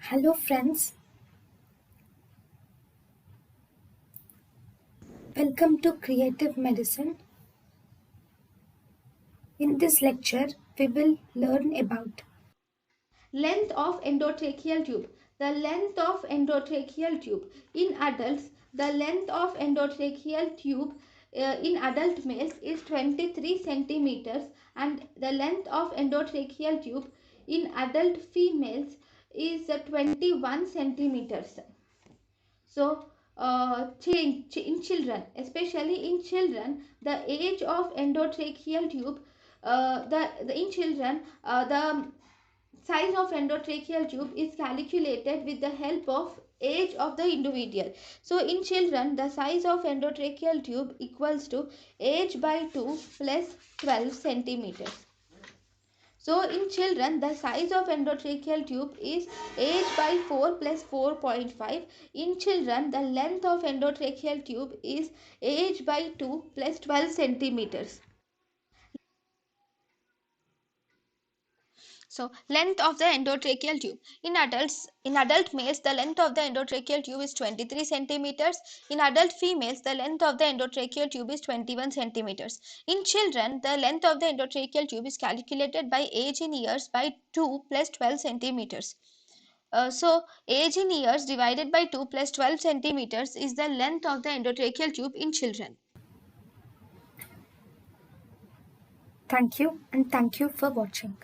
Hello friends, welcome to Creative Medicine. In this lecture, we will learn about Length of endotracheal tube. The length of endotracheal tube. In adults, the length of endotracheal tube in adult males is 23 centimeters and the length of endotracheal tube in adult females is 21 centimeters. So, change in children, especially in children, the age of endotracheal tube, in children, the size of endotracheal tube is calculated with the help of age of the individual. So in children, the size of endotracheal tube equals to age by 2 plus 12 centimeters. So in children, the size of endotracheal tube is age by 4 plus 4.5. In children, the length of endotracheal tube is age by 2 plus 12 centimeters. So, length of the endotracheal tube. In adult males, the length of the endotracheal tube is 23 centimeters. In adult females, the length of the endotracheal tube is 21 centimeters. In children, the length of the endotracheal tube is calculated by age in years by 2 plus 12 centimeters. So, age in years divided by 2 plus 12 centimeters is the length of the endotracheal tube in children. thank you and thank you for watching.